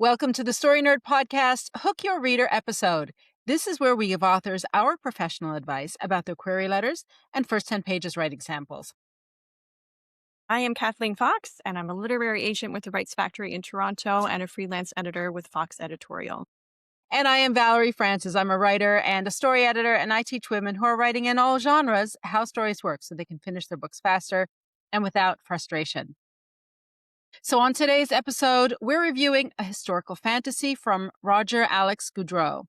Welcome to the Story Nerd Podcast, Hook Your Reader episode. This is where we give authors our professional advice about their query letters and first 10 pages writing samples. I am Kathleen Fox, and I'm a literary agent with the Rights Factory in Toronto and a freelance editor with Fox Editorial. And I am Valerie Francis. I'm a writer and a story editor, and I teach women who are writing in all genres how stories work so they can finish their books faster and without frustration. So on today's episode, we're reviewing a historical fantasy from Roger Alex Goudreau.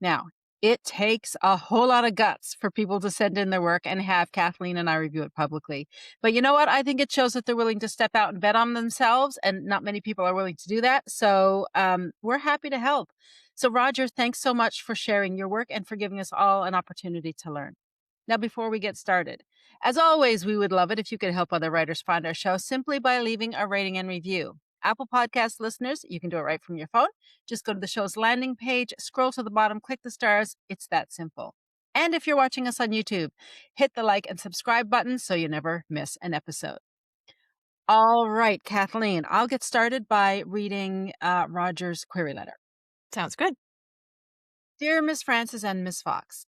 Now, it takes a whole lot of guts for people to send in their work and have Kathleen and I review it publicly. But you know what? I think it shows that they're willing to step out and bet on themselves, and not many people are willing to do that. So we're happy to help. So Roger, thanks so much for sharing your work and for giving us all an opportunity to learn. Now, before we get started, as always, we would love it if you could help other writers find our show simply by leaving a rating and review. Apple Podcast listeners, you can do it right from your phone. Just go to the show's landing page, scroll to the bottom, click the stars. It's that simple. And if you're watching us on YouTube, hit the like and subscribe button so you never miss an episode. All right, Kathleen, I'll get started by reading Roger's query letter. Sounds good. Dear Miss Francis and Miss Fox,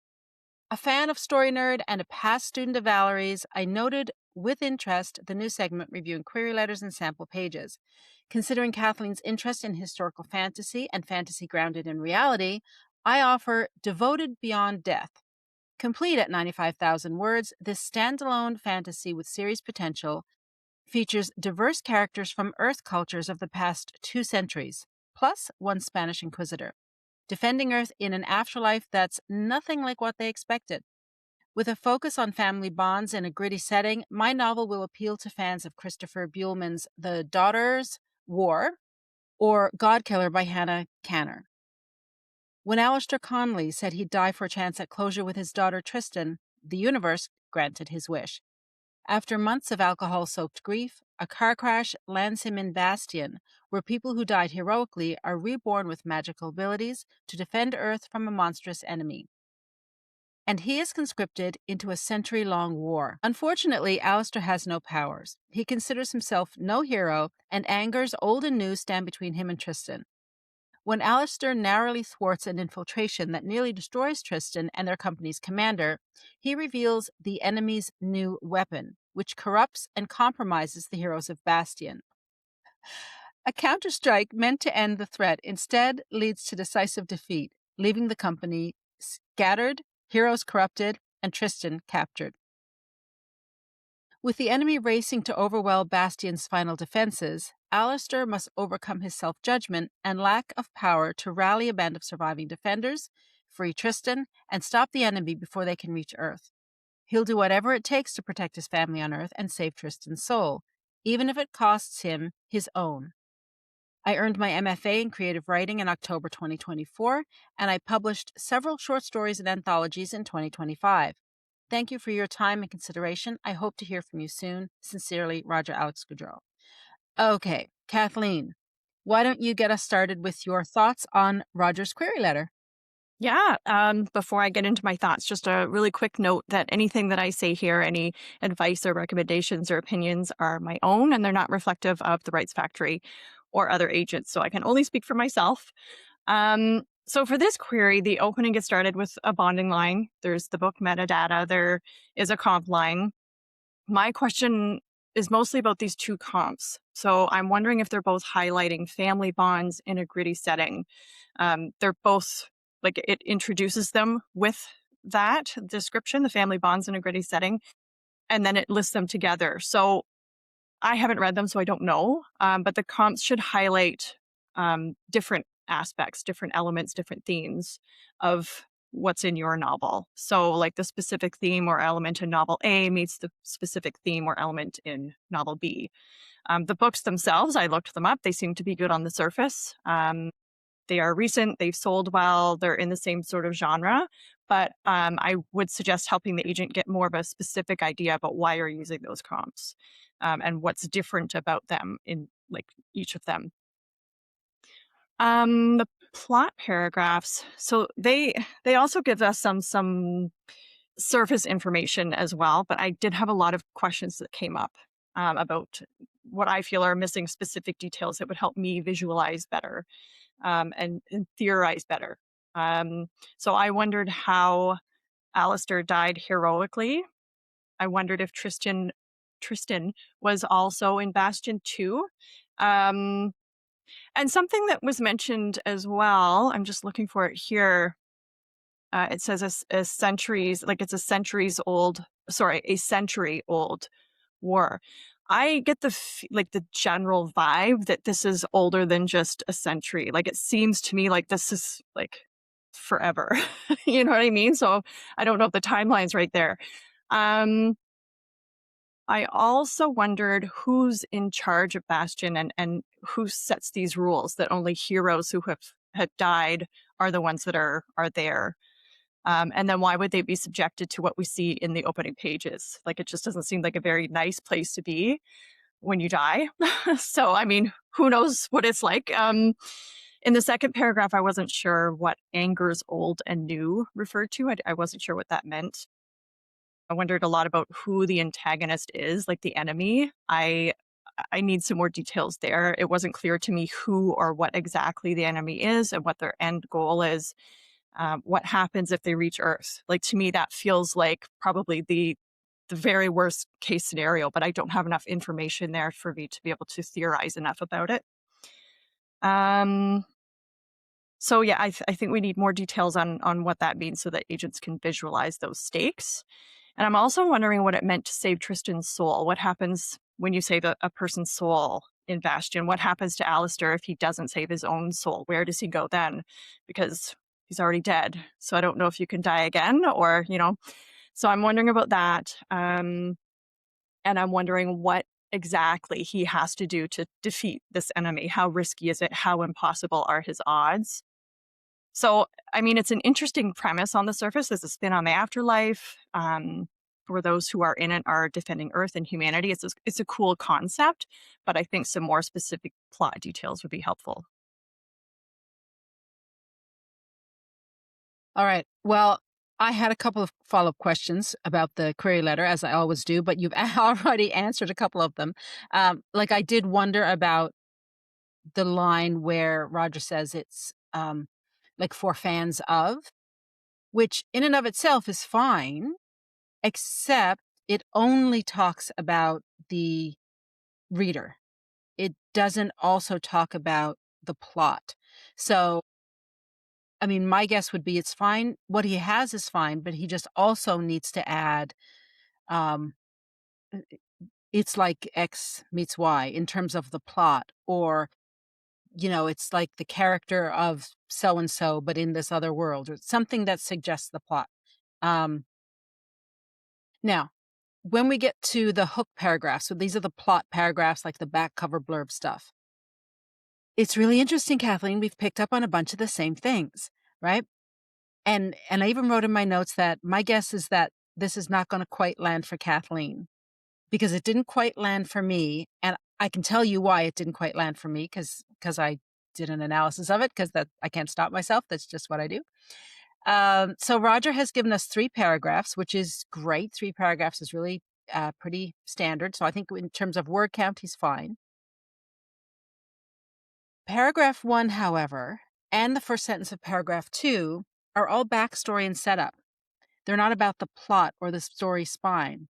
a fan of Story Nerd and a past student of Valerie's, I noted with interest the new segment reviewing query letters and sample pages. Considering Kathleen's interest in historical fantasy and fantasy grounded in reality, I offer Devoted Beyond Death. Complete at 95,000 words, this standalone fantasy with series potential features diverse characters from Earth cultures of the past 2 centuries, plus one Spanish inquisitor, defending Earth in an afterlife that's nothing like what they expected. With a focus on family bonds in a gritty setting, my novel will appeal to fans of Christopher Buehlman's The Daughters' War or Godkiller by Hannah Canner. When Alistair Connolly said he'd die for a chance at closure with his daughter Tristan, the universe granted his wish. After months of alcohol-soaked grief, a car crash lands him in Bastion, where people who died heroically are reborn with magical abilities to defend Earth from a monstrous enemy. And he is conscripted into a century-long war. Unfortunately, Alistair has no powers. He considers himself no hero, and angers old and new stand between him and Tristan. When Alistair narrowly thwarts an infiltration that nearly destroys Tristan and their company's commander, he reveals the enemy's new weapon, which corrupts and compromises the heroes of Bastion. A counterstrike meant to end the threat instead leads to decisive defeat, leaving the company scattered, heroes corrupted, and Tristan captured. With the enemy racing to overwhelm Bastion's final defenses, Alistair must overcome his self-judgment and lack of power to rally a band of surviving defenders, free Tristan, and stop the enemy before they can reach Earth. He'll do whatever it takes to protect his family on Earth and save Tristan's soul, even if it costs him his own. I earned my MFA in creative writing in October 2024, and I published several short stories and anthologies in 2025. Thank you for your time and consideration. I hope to hear from you soon. Sincerely, Roger Alex Goudreau. Okay, Kathleen, why don't you get us started with your thoughts on Roger's query letter? Yeah. Before I get into my thoughts, just a really quick note that anything that I say here, any advice or recommendations or opinions are my own, and they're not reflective of the Rights Factory or other agents. So I can only speak for myself. So for this query, the opening gets started with a bonding line. There's the book metadata. There is a comp line. My question is mostly about these 2 comps. So I'm wondering if they're both highlighting family bonds in a gritty setting. They're both, like, it introduces them with that description, the family bonds in a gritty setting, and then it lists them together. So I haven't read them, so I don't know. But the comps should highlight different aspects, different elements, different themes of what's in your novel. So like the specific theme or element in novel A meets the specific theme or element in novel B. The books themselves, I looked them up. They seem to be good on the surface. They are recent. They've sold well. They're in the same sort of genre. But I would suggest helping the agent get more of a specific idea about why you're using those comps and what's different about them in like each of them. The plot paragraphs. So they also give us some surface information as well. But I did have a lot of questions that came up about what I feel are missing specific details that would help me visualize better, and theorize better. Um, so I wondered how Alistair died heroically. I wondered if Tristan was also in Bastion too. Um, and something that was mentioned as well, I'm just looking for it here. It says a centuries, like it's a centuries old, sorry, a century old war. I get like the general vibe that this is older than just a century. Like it seems to me like this is like forever. You know what I mean? So I don't know if the timeline's right there. Um, I also wondered who's in charge of Bastion and who sets these rules that only heroes who have died are the ones that are there. And then why would they be subjected to what we see in the opening pages? Like it just doesn't seem like a very nice place to be when you die. So I mean, who knows what it's like? In the second paragraph, I wasn't sure what angers old and new referred to. I wasn't sure what that meant. I wondered a lot about who the antagonist is, like the enemy. I need some more details there. It wasn't clear to me who or what exactly the enemy is and what their end goal is. What happens if they reach Earth? Like to me, that feels like probably the very worst case scenario, but I don't have enough information there for me to be able to theorize enough about it. Um, so yeah, I think we need more details on what that means so that agents can visualize those stakes. And I'm also wondering what it meant to save Tristan's soul. What happens when you save a person's soul in Bastion? What happens to Alistair if he doesn't save his own soul? Where does he go then? Because he's already dead. So I don't know if you can die again or, you know. So I'm wondering about that. And I'm wondering what exactly he has to do to defeat this enemy. How risky is it? How impossible are his odds? So, I mean, it's an interesting premise on the surface. There's a spin on the afterlife. For those who are in it are defending Earth and humanity. It's a cool concept, but I think some more specific plot details would be helpful. All right. Well, I had a couple of follow-up questions about the query letter, as I always do, but you've already answered a couple of them. Like I did wonder about the line where Roger says it's like for fans of, which in and of itself is fine, except it only talks about the reader. It doesn't also talk about the plot. So, I mean, my guess would be it's fine. What he has is fine, but he just also needs to add, um, it's like X meets Y in terms of the plot, or, it's like the character of so and so, but in this other world, or something that suggests the plot. Um, Now, when we get to the hook paragraphs, so these are the plot paragraphs, like the back cover blurb stuff. It's really interesting, Kathleen. We've picked up on a bunch of the same things, right? And I even wrote in my notes that my guess is that this is not going to quite land for Kathleen because it didn't quite land for me, and I can tell you why it didn't quite land for me because I did an analysis of it because that I can't stop myself. That's just what I do. So Roger has given us 3 paragraphs, which is great. 3 paragraphs is really pretty standard. So I think in terms of word count, he's fine. Paragraph 1, however, and the first sentence of paragraph 2 are all backstory and setup. They're not about the plot or the story spine.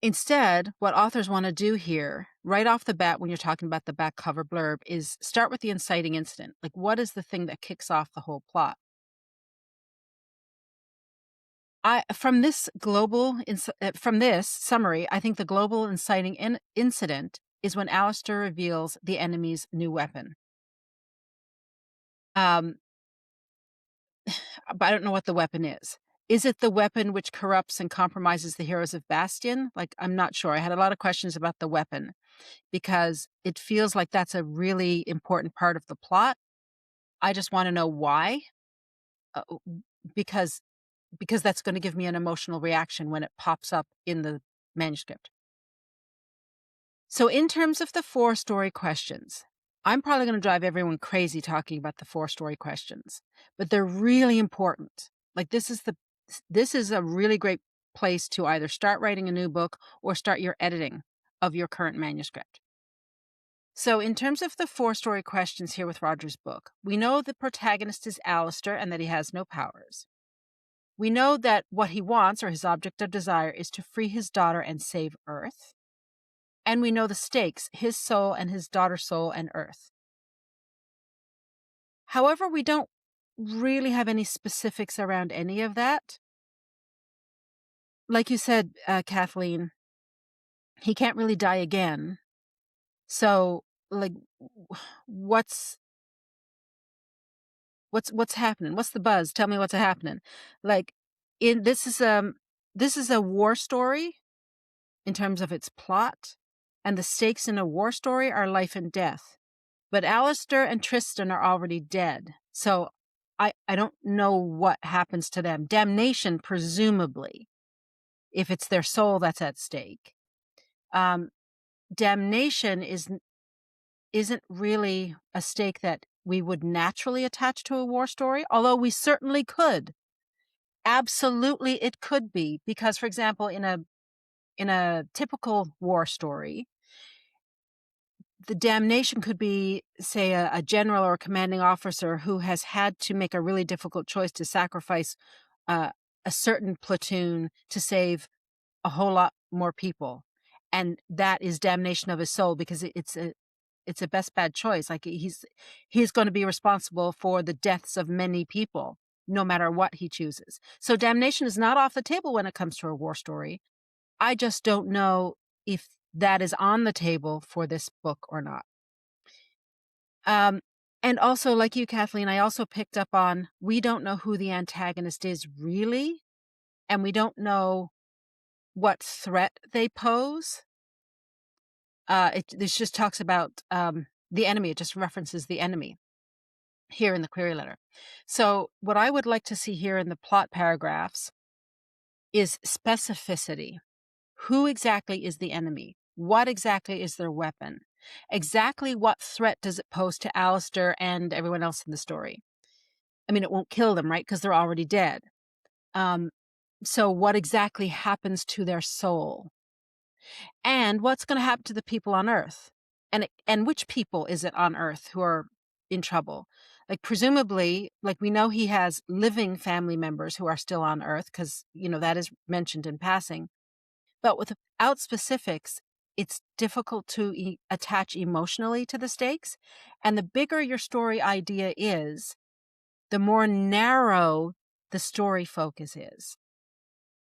Instead, what authors want to do here, right off the bat, when you're talking about the back cover blurb, is start with the inciting incident. Like, what is the thing that kicks off the whole plot? From this summary, I think the global inciting incident is when Alistair reveals the enemy's new weapon. Um, but I don't know what the weapon is. Is it the weapon which corrupts and compromises the heroes of Bastion? Like, I'm not sure. I had a lot of questions about the weapon because it feels like that's a really important part of the plot. I just want to know why, uh, because that's going to give me an emotional reaction when it pops up in the manuscript. So, in terms of the 4 story questions, I'm probably going to drive everyone crazy talking about the 4 story questions, but they're really important. Like this is a really great place to either start writing a new book or start your editing of your current manuscript. So, in terms of the 4-story questions here with Roger's book, we know the protagonist is Alistair and that he has no powers. We know that what he wants, or his object of desire, is to free his daughter and save Earth. And we know the stakes, his soul and his daughter's soul and Earth. However, we don't really have any specifics around any of that. Like you said, Kathleen, he can't really die again. So, like, what's happening? What's the buzz? Tell me what's happening. Like, this is a war story in terms of its plot, and the stakes in a war story are life and death. But Alistair and Tristan are already dead, so I don't know what happens to them. Damnation, presumably, if it's their soul that's at stake. Damnation isn't really a stake that we would naturally attach to a war story, although we certainly could. Absolutely, it could be, because, for example, in a typical war story, the damnation could be, say, a general or a commanding officer who has had to make a really difficult choice to sacrifice uh, a certain platoon to save a whole lot more people, and that is damnation of his soul, because it's a best bad choice. Like, he's going to be responsible for the deaths of many people, no matter what he chooses. So damnation is not off the table when it comes to a war story. I just don't know if that is on the table for this book or not. And also, like you, Kathleen, I also picked up on, we don't know who the antagonist is really, and we don't know what threat they pose. This just talks about the enemy. It just references the enemy here in the query letter. So what I would like to see here in the plot paragraphs is specificity. Who exactly is the enemy? What exactly is their weapon? Exactly what threat does it pose to Alistair and everyone else in the story? I mean, it won't kill them, right? Because they're already dead. So what exactly happens to their soul? And what's going to happen to the people on Earth? And which people is it on Earth who are in trouble? Like, presumably, like, we know he has living family members who are still on Earth, because, that is mentioned in passing. But without specifics, it's difficult to attach emotionally to the stakes. And the bigger your story idea is, the more narrow the story focus is.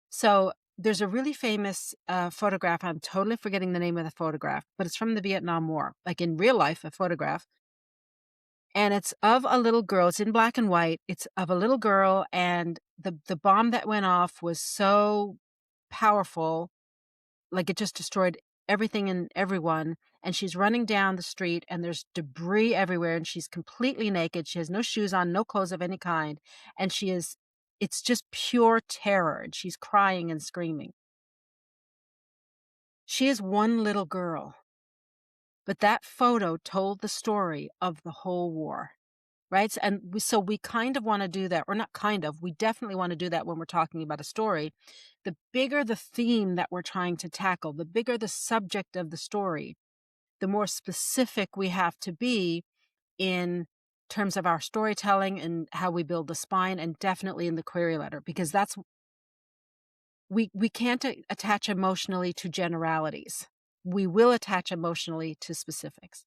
So there's a really famous photograph. I'm totally forgetting the name of the photograph, but it's from the Vietnam War, like in real life, a photograph. And it's of a little girl. It's in black and white. It's of a little girl, and the bomb that went off was so powerful, like it just destroyed everything and everyone. And she's running down the street, and there's debris everywhere, and she's completely naked. She has no shoes on, no clothes of any kind. And it's just pure terror. And she's crying and screaming. She is one little girl. But that photo told the story of the whole war, right? And so we kind of want to do that, or not kind of, we definitely want to do that when we're talking about a story. The bigger the theme that we're trying to tackle, the bigger the subject of the story, the more specific we have to be in terms of our storytelling and how we build the spine, and definitely in the query letter, because we can't attach emotionally to generalities. We will attach emotionally to specifics.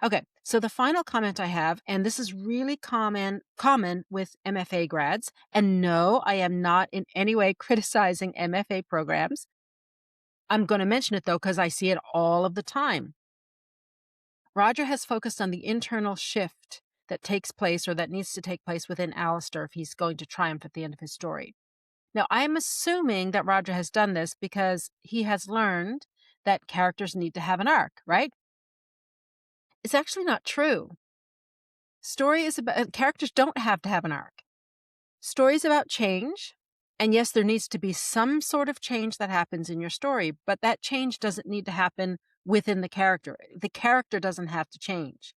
Okay, so the final comment I have, and this is really common with MFA grads, and no, I am not in any way criticizing MFA programs. I'm going to mention it, though, because I see it all of the time. Roger has focused on the internal shift that takes place, or that needs to take place, within Alistair if he's going to triumph at the end of his story. Now, I'm assuming that Roger has done this because he has learned that characters need to have an arc, right? It's actually not true. Story is about characters don't have to have an arc. Story is about change. And yes, there needs to be some sort of change that happens in your story, but that change doesn't need to happen within the character. The character doesn't have to change.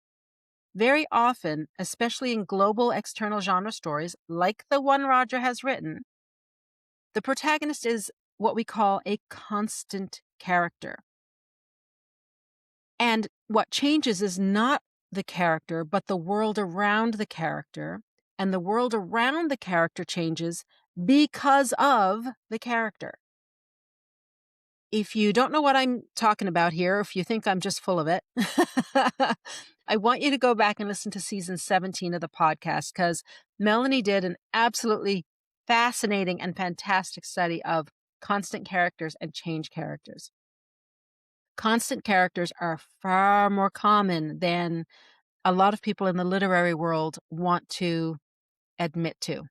Very often, especially in global external genre stories, like the one Roger has written, the protagonist is what we call a constant character. And what changes is not the character, but the world around the character. And the world around the character changes because of the character. If you don't know what I'm talking about here, if you think I'm just full of it, I want you to go back and listen to season 17 of the podcast, because Melanie did an absolutely fascinating and fantastic study of constant characters and change characters. Constant characters are far more common than a lot of people in the literary world want to admit to.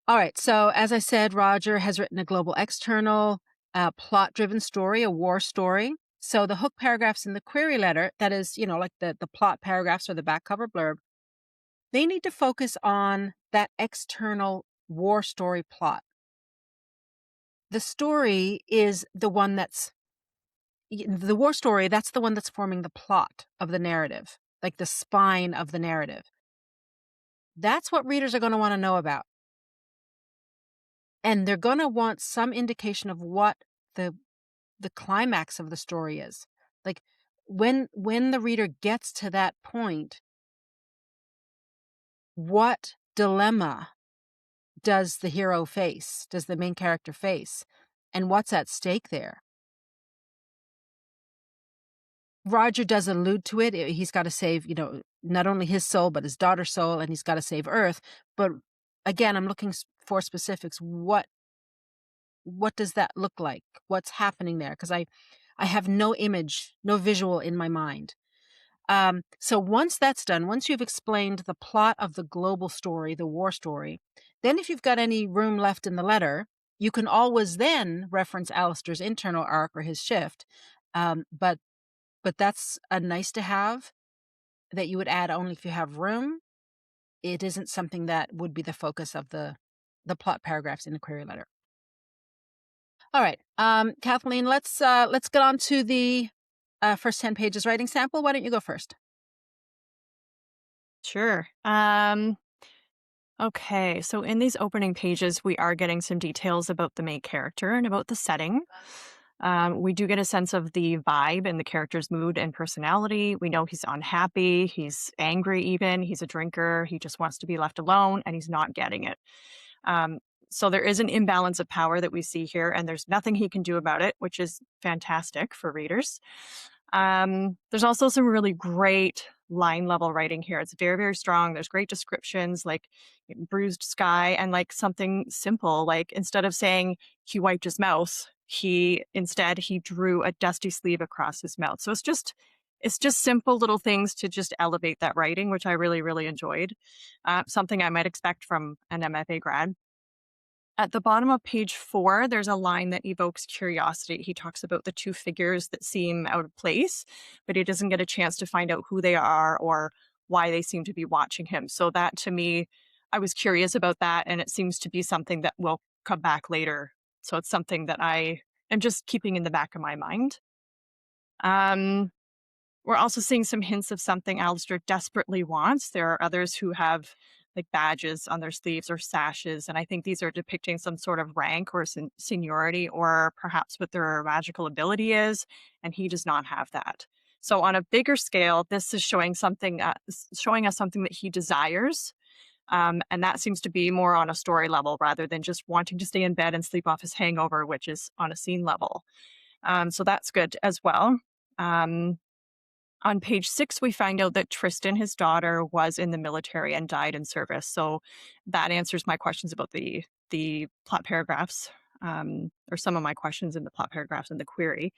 All right. So, as I said, Roger has written a global external, plot driven story, a war story. So, the hook paragraphs in the query letter, that is, like the plot paragraphs or the back cover blurb, they need to focus on that external war story plot. The story is the one the war story, that's the one that's forming the plot of the narrative, like the spine of the narrative. That's what readers are going to want to know about. And they're going to want some indication of what the climax of the story is. Like when the reader gets to that point, what dilemma does the hero face? Does the main character face? And what's at stake there? Roger does allude to it. He's got to save, not only his soul, but his daughter's soul, and he's got to save Earth. But again, I'm looking for specifics. What does that look like? What's happening there? Because I have no image, no visual in my mind. So once that's done, once you've explained the plot of the global story, the war story, then if you've got any room left in the letter, you can always then reference Alistair's internal arc or his shift. But that's a nice to have that you would add only if you have room. It isn't something that would be the focus of the plot paragraphs in the query letter. All right, Kathleen, let's get on to the first 10 pages writing sample. Why don't you go first? Sure. Okay, so in these opening pages, we are getting some details about the main character and about the setting. We do get a sense of the vibe and the character's mood and personality. We know he's unhappy, he's angry, even, he's a drinker, he just wants to be left alone, and he's not getting it. Um, so there is an imbalance of power that we see here, and there's nothing he can do about it, which is fantastic for readers. There's also some really great line level writing here. It's very, very strong. There's great descriptions like bruised sky and like something simple, like instead of saying he wiped his mouth, he drew a dusty sleeve across his mouth. So it's just simple little things to just elevate that writing, which I really, really enjoyed. Something I might expect from an MFA grad. At the bottom of page 4, there's a line that evokes curiosity. He talks about the two figures that seem out of place, but he doesn't get a chance to find out who they are or why they seem to be watching him. So that, to me, I was curious about that, and it seems to be something that will come back later. So it's something that I am just keeping in the back of my mind. Um, we're also seeing some hints of something Alistair desperately wants. There are others who have like badges on their sleeves or sashes, and I think these are depicting some sort of rank or seniority or perhaps what their magical ability is, and he does not have that. So on a bigger scale, this is showing us something that he desires, and that seems to be more on a story level rather than just wanting to stay in bed and sleep off his hangover, which is on a scene level. So that's good as well. Um, on page 6, we find out that Tristan, his daughter, was in the military and died in service. So that answers my questions about the plot paragraphs, or some of my questions in the plot paragraphs in the query.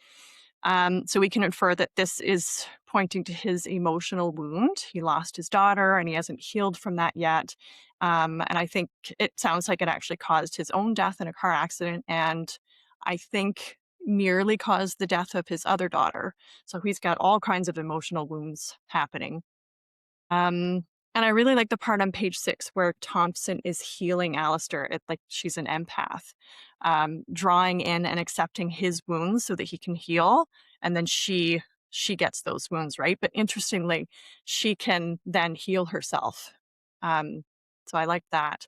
So we can infer that this is pointing to his emotional wound. He lost his daughter and he hasn't healed from that yet. And I think it sounds like it actually caused his own death in a car accident. And I think nearly caused the death of his other daughter. So he's got all kinds of emotional wounds happening. And I really like the part on page 6 where Thompson is healing Alistair. It like she's an empath, drawing in and accepting his wounds so that he can heal, and then she gets those wounds, right? But interestingly, she can then heal herself. So I like that.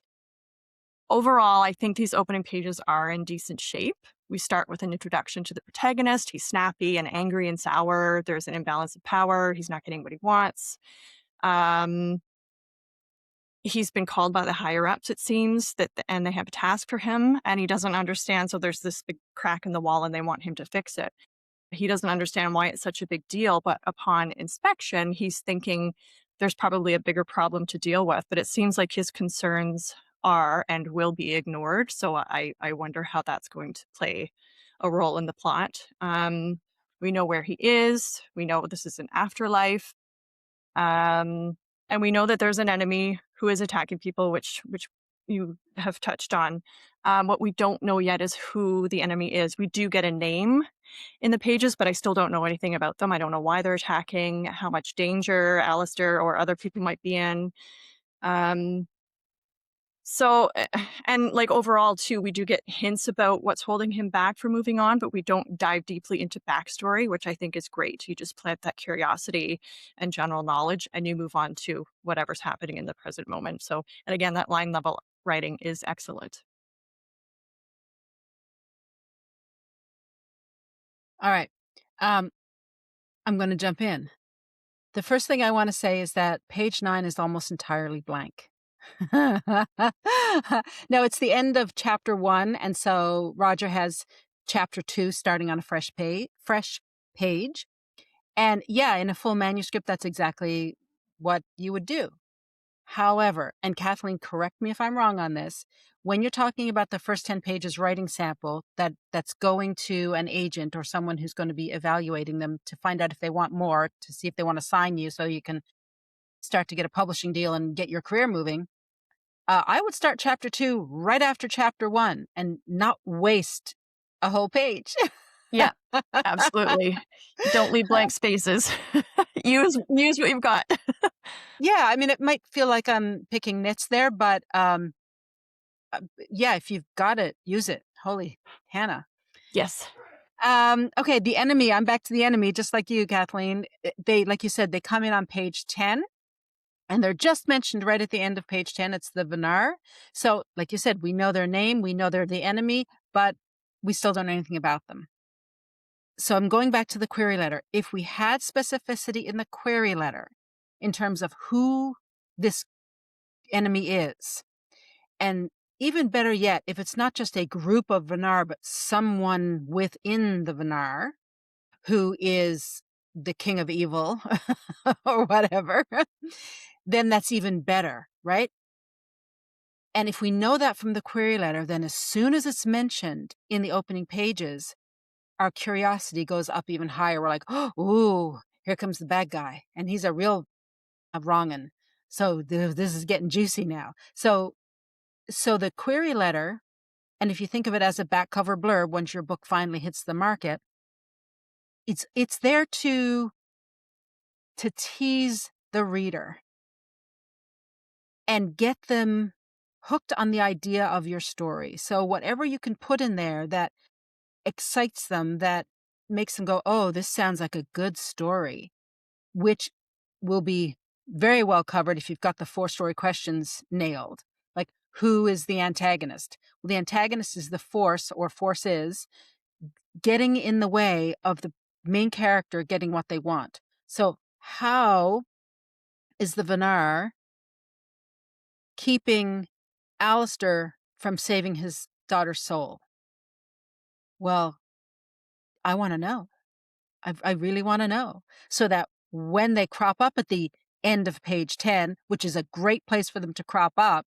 Overall, I think these opening pages are in decent shape. We start with an introduction to the protagonist. He's snappy and angry and sour. There's an imbalance of power. He's not getting what he wants. Um, he's been called by the higher ups, it seems, and they have a task for him, and he doesn't understand. So there's this big crack in the wall, and they want him to fix it. He doesn't understand why it's such a big deal, but upon inspection, he's thinking there's probably a bigger problem to deal with. But it seems like his concerns are and will be ignored. So I wonder how that's going to play a role in the plot. We know where he is. We know this is an afterlife. Um, and we know that there's an enemy who is attacking people, which you have touched on. What we don't know yet is who the enemy is. We do get a name in the pages, but I still don't know anything about them. I don't know why they're attacking, how much danger Alistair or other people might be in. Um, and like overall too, we do get hints about what's holding him back from moving on, but we don't dive deeply into backstory, which I think is great. You just plant that curiosity and general knowledge, and you move on to whatever's happening in the present moment. So, and again, that line level writing is excellent. All right. Um, I'm going to jump in. The first thing I want to say is that page 9 is almost entirely blank. No, it's the end of chapter 1, and so Roger has chapter 2 starting on a fresh page. And yeah, in a full manuscript, that's exactly what you would do. However, and Kathleen, correct me if I'm wrong on this, when you're talking about the first 10 pages writing sample that's going to an agent or someone who's going to be evaluating them to find out if they want more, to see if they want to sign you so you can start to get a publishing deal and get your career moving, I would start chapter 2 right after chapter 1 and not waste a whole page. Yeah, absolutely. Don't leave blank spaces. use what you've got. Yeah, I mean, it might feel like I'm picking nits there, but yeah, if you've got it, use it. Holy Hannah. Yes. Okay, the enemy. I'm back to the enemy, just like you, Kathleen. They, like you said, they come in on page 10, and they're just mentioned right at the end of page 10. It's the Venar. So, like you said, we know their name, we know they're the enemy, but we still don't know anything about them. So I'm going back to the query letter. If we had specificity in the query letter in terms of who this enemy is, and even better yet, if it's not just a group of Venar, but someone within the Venar who is the king of evil or whatever, then that's even better, right? And if we know that from the query letter, then as soon as it's mentioned in the opening pages, our curiosity goes up even higher. We're like, oh, ooh, here comes the bad guy. And he's a real wrong'un. So this is getting juicy now. So the query letter, and if you think of it as a back cover blurb, once your book finally hits the market, it's there to tease the reader and get them hooked on the idea of your story. So whatever you can put in there that excites them, that makes them go, oh, this sounds like a good story, which will be very well covered if you've got the 4 story questions nailed. Like, who is the antagonist? Well, the antagonist is the force, or forces, getting in the way of the main character getting what they want. So how is the Venar keeping Alistair from saving his daughter's soul? Well, I want to know. I really want to know, so that when they crop up at the end of page 10, which is a great place for them to crop up,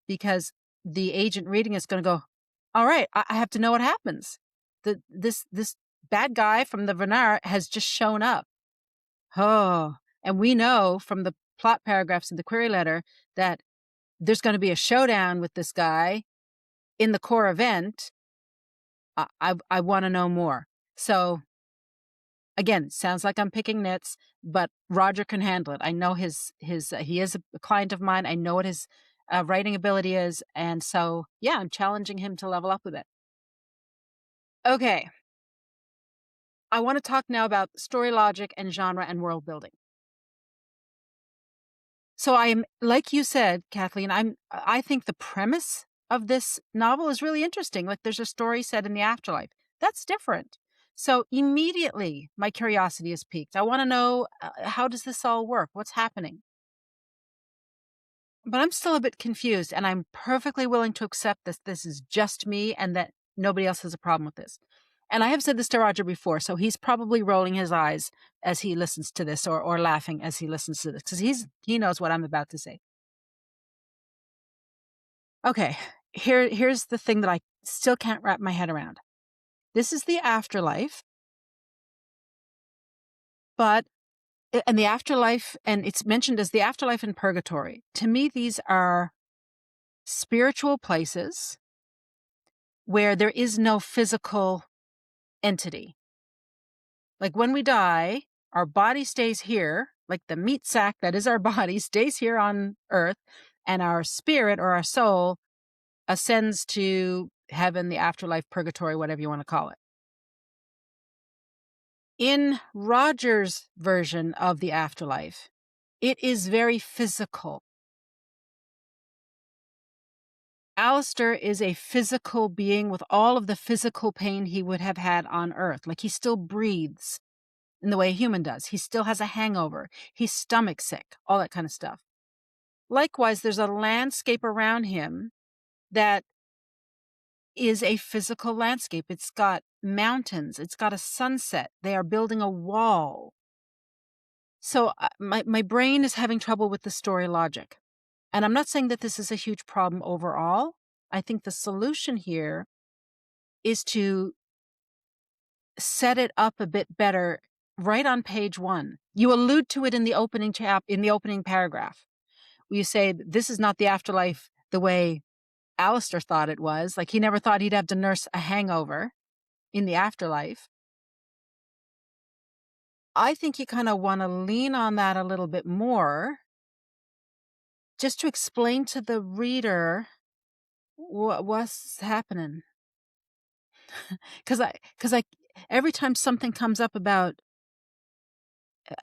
because the agent reading is going to go, all right, I have to know what happens. This bad guy from the Venar has just shown up. Oh, and we know from the plot paragraphs in the query letter that there's going to be a showdown with this guy in the core event. I want to know more. So again, sounds like I'm picking nits, but Roger can handle it. I know he is a client of mine. I know what his writing ability is. And so, yeah, I'm challenging him to level up with it. Okay. I want to talk now about story logic and genre and world building. So I am, like you said, Kathleen, I think the premise of this novel is really interesting. Like there's a story set in the afterlife. That's different. So immediately my curiosity is piqued. I want to know, how does this all work? What's happening? But I'm still a bit confused, and I'm perfectly willing to accept this is just me and that nobody else has a problem with this. And I have said this to Roger before, so he's probably rolling his eyes as he listens to this, or laughing as he listens to this, because he knows what I'm about to say. Okay, here's the thing that I still can't wrap my head around. This is the afterlife, but and the afterlife, and it's mentioned as the afterlife and purgatory. To me, these are spiritual places where there is no physical entity. Like when we die, our body stays here, like the meat sack that is our body stays here on earth, and our spirit or our soul ascends to heaven, the afterlife, purgatory, whatever you want to call it. In Roger's version of the afterlife, it is very physical. Alistair is a physical being with all of the physical pain he would have had on earth. Like he still breathes in the way a human does. He still has a hangover. He's stomach sick, all that kind of stuff. Likewise, there's a landscape around him that is a physical landscape. It's got mountains. It's got a sunset. They are building a wall. So my brain is having trouble with the story logic. And I'm not saying that this is a huge problem overall. I think the solution here is to set it up a bit better right on page 1. You allude to it in the opening paragraph. Where you say this is not the afterlife the way Alistair thought it was. Like he never thought he'd have to nurse a hangover in the afterlife. I think you kind of want to lean on that a little bit more just to explain to the reader what's happening. Because every time something comes up about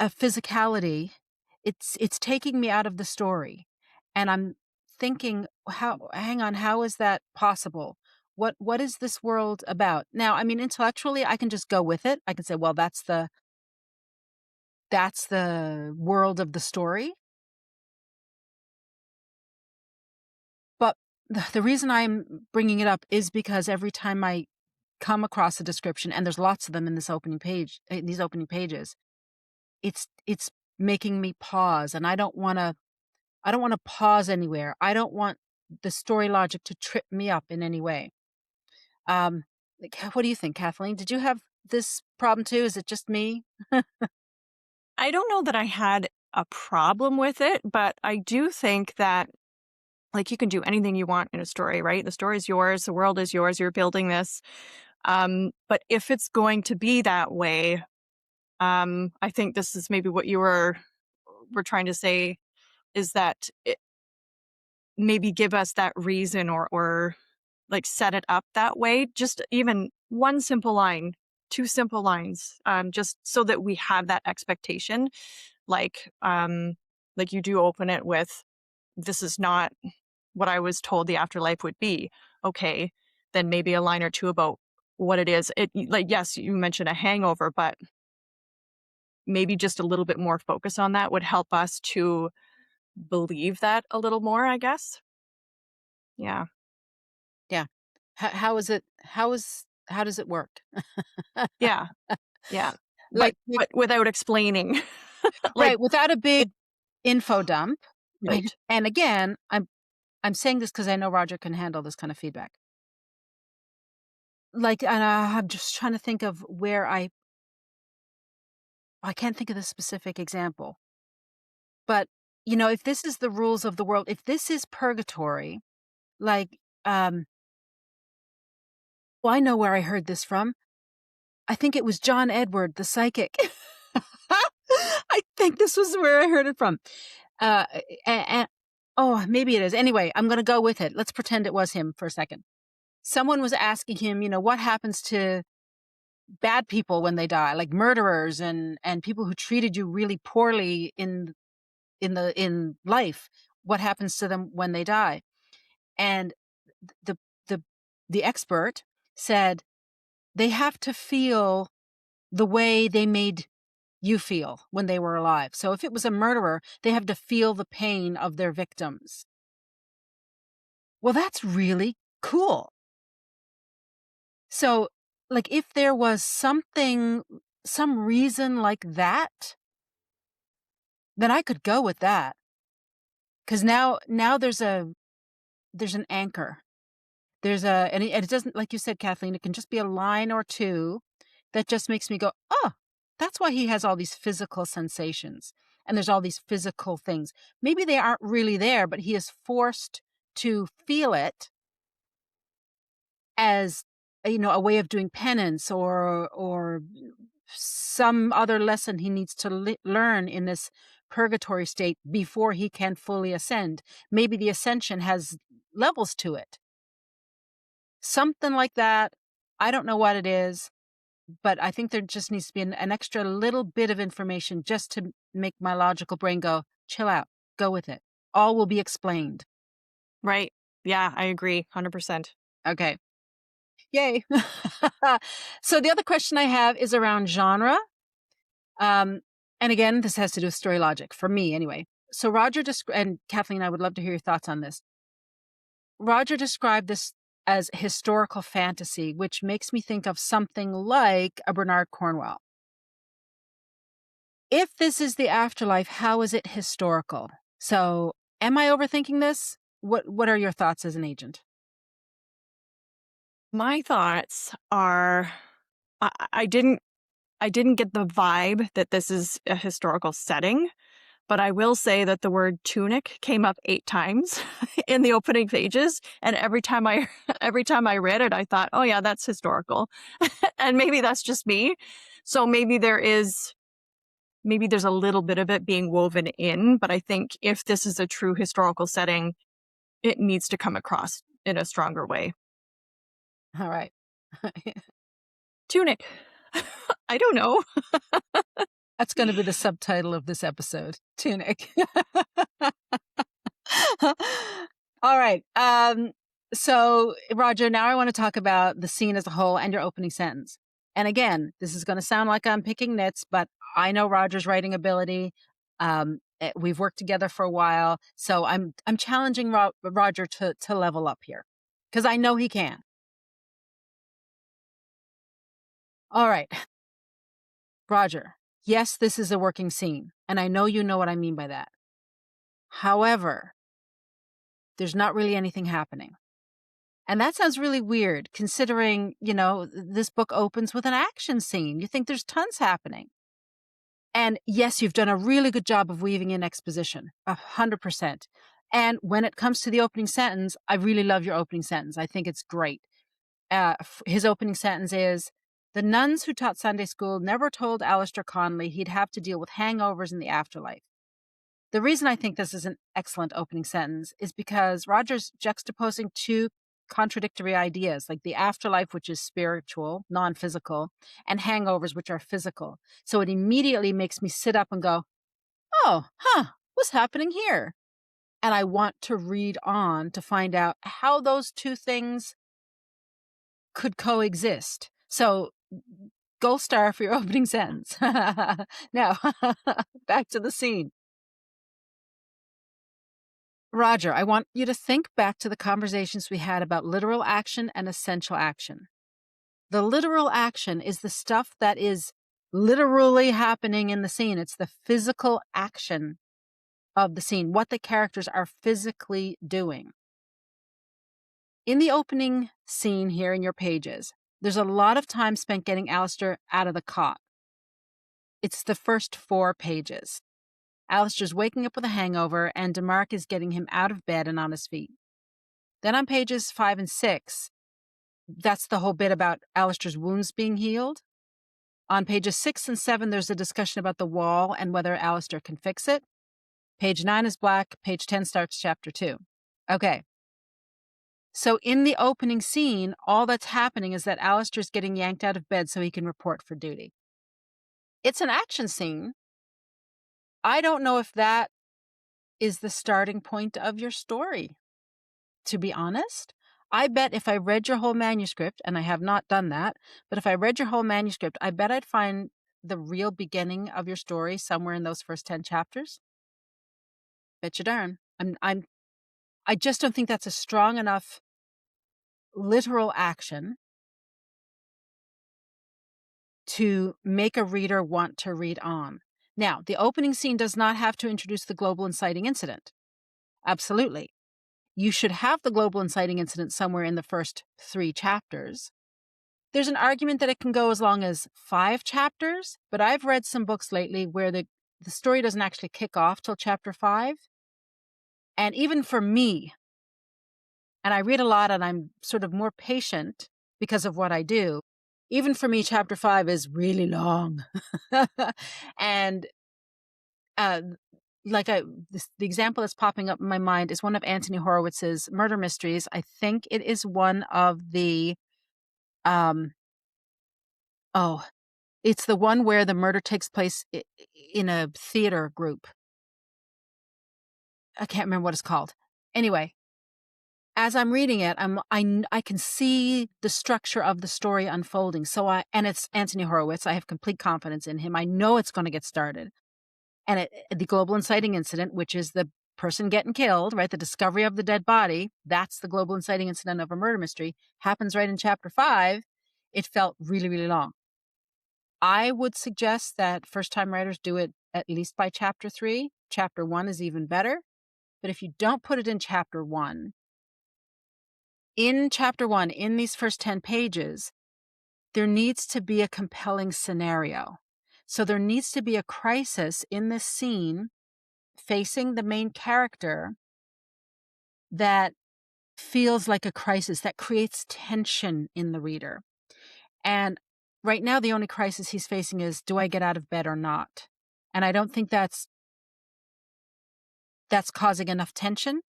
a physicality, it's taking me out of the story, and I'm thinking, hang on, how is that possible? What is this world about? Now, I mean, intellectually, I can just go with it. I can say, well, that's the world of the story. But the reason I'm bringing it up is because every time I come across a description, and there's lots of them in these opening pages, it's making me pause, and I don't want to pause anywhere. I don't want the story logic to trip me up in any way. Um, like, what do you think, Kathleen? Did you have this problem too? Is it just me? I don't know that I had a problem with it, but I do think that like you can do anything you want in a story, right? The story is yours, the world is yours, you're building this. But if it's going to be that way, I think this is maybe what you were trying to say is that it, maybe give us that reason or like set it up that way. Just even one simple line, two simple lines, just so that we have that expectation. Like you do open it with, "This is not what I was told the afterlife would be." Okay, then maybe a line or two about what it is. Like yes, you mentioned a hangover, but maybe just a little bit more focus on that would help us to believe that a little more, I guess. Yeah. Yeah. How does it work? Yeah. Yeah. But Like, but without explaining. Like right, without a it big info dump. right. And again, I'm saying this because I know Roger can handle this kind of feedback. Like, and I'm just trying to think of where I can't think of the specific example. But, if this is the rules of the world, if this is purgatory, like, well, I know where I heard this from. I think it was John Edward, the psychic. I think this was where I heard it from. Uh, and, oh, maybe it is. Anyway, I'm going to go with it. Let's pretend it was him for a second. Someone was asking him, what happens to bad people when they die, like murderers and people who treated you really poorly in life. What happens to them when they die? And the the the expert said they have to feel the way they made you feel when they were alive. So if it was a murderer, they have to feel the pain of their victims. Well, that's really cool. So, like, if there was some reason like that, then I could go with that. Because now there's an anchor. And it doesn't, like you said, Kathleen, it can just be a line or two that just makes me go, oh, that's why he has all these physical sensations and there's all these physical things. Maybe they aren't really there, but he is forced to feel it as a way of doing penance or some other lesson he needs to learn in this purgatory state before he can fully ascend. Maybe the ascension has levels to it. Something like that. I don't know what it is, but I think there just needs to be an extra little bit of information just to make my logical brain go, chill out, go with it. All will be explained. Right. Yeah, I agree 100%. Okay. Yay. So the other question I have is around genre. And again, this has to do with story logic for me anyway. So Roger and Kathleen, I would love to hear your thoughts on this. Roger described this as historical fantasy, which makes me think of something like a Bernard Cornwell. If this is the afterlife, how is it historical? So, am I overthinking this? What are your thoughts as an agent? My thoughts are I didn't get the vibe that this is a historical setting, but I will say that the word tunic came up 8 times in the opening pages, and every time I every time I read it, I thought, "Oh yeah, that's historical." And maybe that's just me. So maybe there's a little bit of it being woven in, but I think if this is a true historical setting, it needs to come across in a stronger way. All right. Tunic. I don't know. That's going to be the subtitle of this episode, Tunic. All right. So, Roger, now I want to talk about the scene as a whole and your opening sentence. And again, this is going to sound like I'm picking nits, but I know Roger's writing ability. We've worked together for a while, so I'm challenging Roger to level up here because I know he can. All right, Roger. Yes, this is a working scene, and I know you know what I mean by that. However, there's not really anything happening. And that sounds really weird considering, this book opens with an action scene. You think there's tons happening. And yes, you've done a really good job of weaving in exposition, 100%. And when it comes to the opening sentence, I really love your opening sentence. I think it's great. His opening sentence is, the nuns who taught Sunday school never told Alistair Connolly he'd have to deal with hangovers in the afterlife. The reason I think this is an excellent opening sentence is because Roger's juxtaposing two contradictory ideas, like the afterlife, which is spiritual, non-physical, and hangovers, which are physical. So it immediately makes me sit up and go, oh, what's happening here? And I want to read on to find out how those two things could coexist. So gold star for your opening sentence. Now, back to the scene. Roger, I want you to think back to the conversations we had about literal action and essential action. The literal action is the stuff that is literally happening in the scene. It's the physical action of the scene, what the characters are physically doing. In the opening scene here in your pages, there's a lot of time spent getting Alistair out of the cot. It's the first 4 pages. Alistair's waking up with a hangover, and DeMarc is getting him out of bed and on his feet. Then on pages 5 and 6, that's the whole bit about Alistair's wounds being healed. On pages 6 and 7, there's a discussion about the wall and whether Alistair can fix it. Page 9 is black. Page 10 starts chapter 2. Okay. So in the opening scene, all that's happening is that Alistair's getting yanked out of bed so he can report for duty. It's an action scene. I don't know if that is the starting point of your story, to be honest. I bet if I read your whole manuscript, and I have not done that, but if I read your whole manuscript, I bet I'd find the real beginning of your story somewhere in those first 10 chapters. Bet you darn. I just don't think that's a strong enough literal action to make a reader want to read on. Now, the opening scene does not have to introduce the global inciting incident. Absolutely. You should have the global inciting incident somewhere in the first 3 chapters. There's an argument that it can go as long as 5 chapters, but I've read some books lately where the story doesn't actually kick off till chapter 5. And even for me, and I read a lot and I'm sort of more patient because of what I do, even for me, chapter 5 is really long. And uh, the example that's popping up in my mind is one of Anthony Horowitz's murder mysteries. I think it is one of the, um, oh, it's the one where the murder takes place in a theater group. I can't remember what it's called. Anyway, as I'm reading it, I can see the structure of the story unfolding. And it's Anthony Horowitz. I have complete confidence in him. I know it's going to get started. And the global inciting incident, which is the person getting killed, right? The discovery of the dead body, that's the global inciting incident of a murder mystery, happens right in chapter 5. It felt really, really long. I would suggest that first-time writers do it at least by chapter 3. Chapter 1 is even better. But if you don't put it in chapter 1, in these first 10 pages, there needs to be a compelling scenario. So there needs to be a crisis in this scene facing the main character that feels like a crisis, that creates tension in the reader. And right now, the only crisis he's facing is, do I get out of bed or not? And I don't think that's causing enough tension,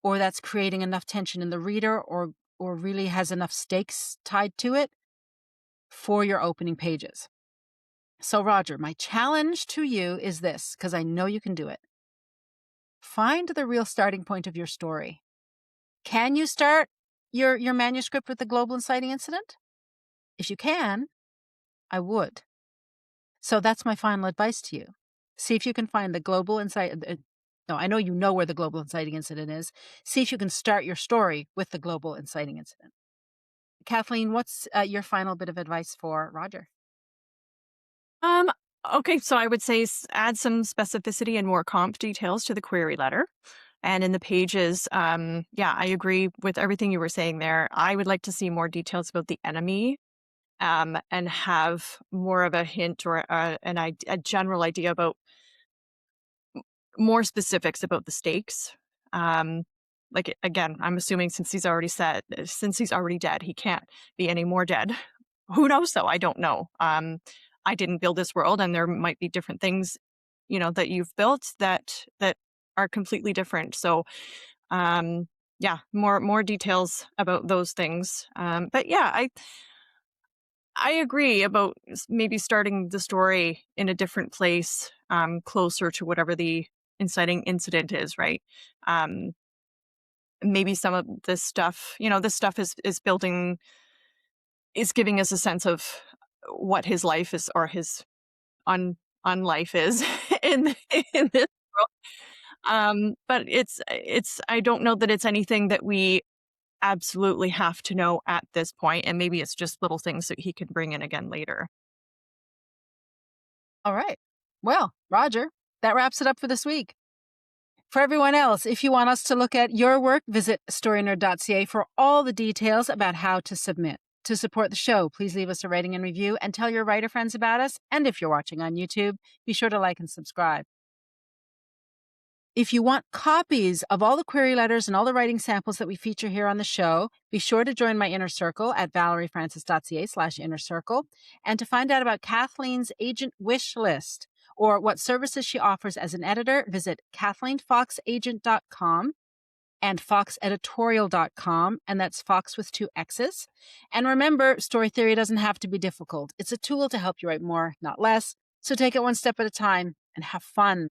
or that's creating enough tension in the reader, or really has enough stakes tied to it for your opening pages. So, Roger, my challenge to you is this, because I know you can do it. Find the real starting point of your story. Can you start your manuscript with the global inciting incident? If you can, I would. So that's my final advice to you. See if you can find the global inciting. No, I know you know where the global inciting incident is. See if you can start your story with the global inciting incident. Kathleen, what's your final bit of advice for Roger? Um, okay, so I would say add some specificity and more comp details to the query letter. And in the pages, yeah, I agree with everything you were saying there. I would like to see more details about the enemy, and have more of a hint or a general idea about more specifics about the stakes. Like, again, I'm assuming since he's already dead, he can't be any more dead. Who knows though? I don't know. I didn't build this world, and there might be different things, that you've built that are completely different. So, yeah, more details about those things. But yeah, I agree about maybe starting the story in a different place, closer to whatever the inciting incident is, right? Um, Maybe some of this stuff is building, is giving us a sense of what his life is, or his un unlife is in in this world. But it's I don't know that it's anything that we absolutely have to know at this point, and maybe it's just little things that he can bring in again later. All right. Well, Roger, that wraps it up for this week. For everyone else, if you want us to look at your work, visit storynerd.ca for all the details about how to submit. To support the show, please leave us a rating and review and tell your writer friends about us. And if you're watching on YouTube, be sure to like and subscribe. If you want copies of all the query letters and all the writing samples that we feature here on the show, be sure to join my inner circle at valeriefrancis.ca/inner circle. And to find out about Kathleen's agent wish list or what services she offers as an editor, visit KathleenFoxAgent.com and foxeditorial.com, and that's Fox with 2 X's. And remember, story theory doesn't have to be difficult. It's a tool to help you write more, not less. So take it one step at a time and have fun.